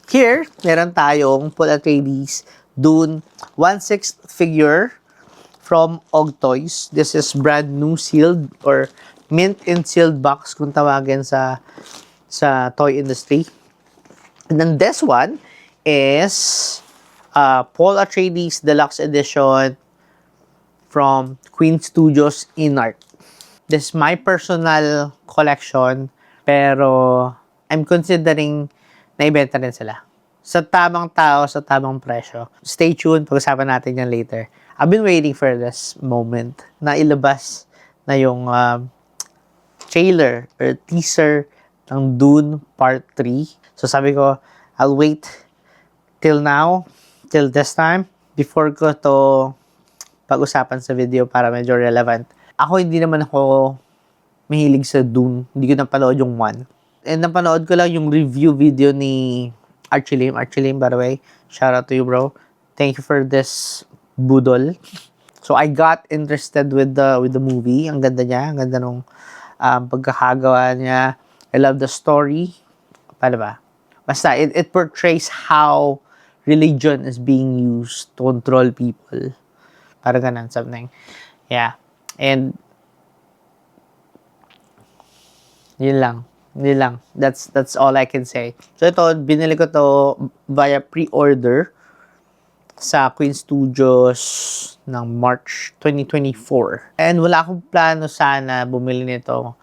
Here, meron tayong Paul Atreides Dune 1/6 figure from Og Toys. This is brand new sealed or mint and sealed box kung tawagin sa toy industry. And then this one is Paul Atreides Deluxe Edition from Queen Studios Inart. This is my personal collection, pero I'm considering na ibenta rin sila. Sa tamang tao, sa tamang presyo. Stay tuned, pag-usapan natin yan later. I've been waiting for this moment na ilabas na yung trailer or teaser ng Dune Part 3. So sabi ko, I'll wait till now, till this time, before ko to pag-usapan sa video para medyo relevant. Ako hindi naman ako mahilig sa Dune. Hindi ko napanood yung 1. And napanood ko lang yung review video ni Archie Lim. Archie Lim, by the way, shout out to you, bro. Thank you for this budol. So I got interested with the movie. Ang ganda niya, ang ganda nung pagkakagawa niya. I love the story. Paano ba? Basta, it portrays how religion is being used to control people. Parang ganun, something. Yeah. And yun lang. That's all I can say. So ito, binili ko to via pre-order sa Queen Studios ng March 2024. And wala akong plano sana bumili nito.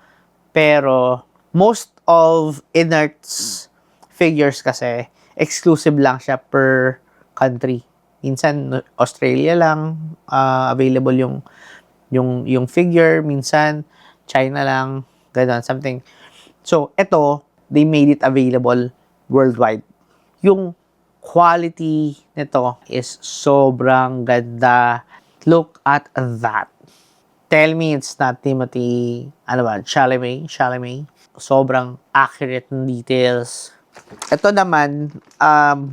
Pero most of Inart's figures kasi exclusive lang siya per country. Minsan Australia lang available yung figure, minsan China lang, ganun, something. So, ito, they made it available worldwide. Yung quality nito is sobrang ganda. Look at that. Tell me it's not Timothy, Chalamet. Sobrang accurate ng details. Ito naman,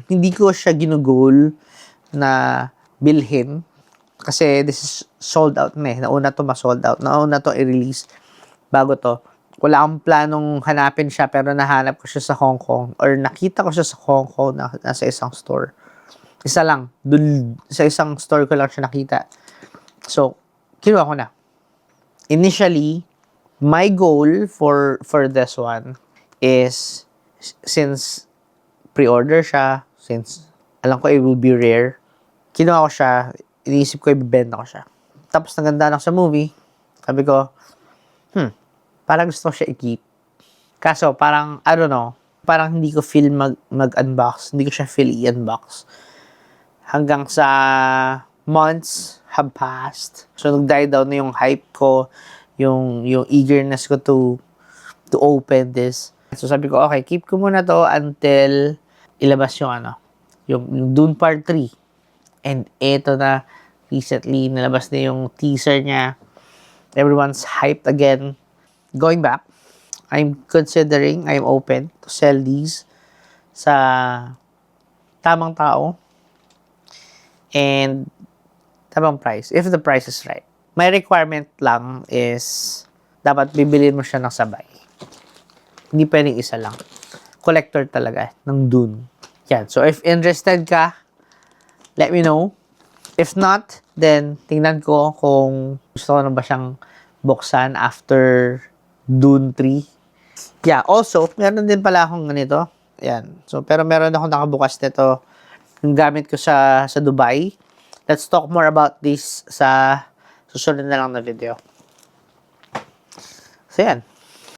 hindi ko siya ginugol na bilhin. Kasi this is sold out na eh. Nauna to ma-sold out. Nauna to i-release bago to. Wala akong planong hanapin siya pero nahanap ko siya sa Hong Kong or nakita ko siya sa Hong Kong na nasa isang store. Isa lang. Sa isang store ko lang siya nakita. So, kinuha ko na. Initially, my goal for this one is since pre-order siya, since alam ko it will be rare, kinuha ko siya, iniisip ko ibibenta ko siya. Tapos naganda lang sa movie, sabi ko, parang gusto ko siya i-keep. Kaso, parang, I don't know, parang hindi ko feel mag-unbox. Hindi ko siya feel i-unbox. Hanggang sa months have passed. So, nag-die down na yung hype ko, yung eagerness ko to open this. So, sabi ko, okay, keep ko muna to until ilabas yung Dune Part 3. And eto na, recently, nalabas na yung teaser niya. Everyone's hyped again. Going back, I'm open to sell these sa tamang tao and tamang price, if the price is right. My requirement lang is dapat bibilin mo siya ng sabay. Hindi pwedeng isa lang. Collector talaga ng Dune. Yan. So, if interested ka, let me know. If not, then tingnan ko kung gusto ko na ba siyang buksan after Dune 3. Yeah, also, meron din pala akong ganito. Ayan. So, pero meron akong nakabukas nito. Yung gamit ko sa Dubai. Let's talk more about this sa susunod na lang na video. So, yan.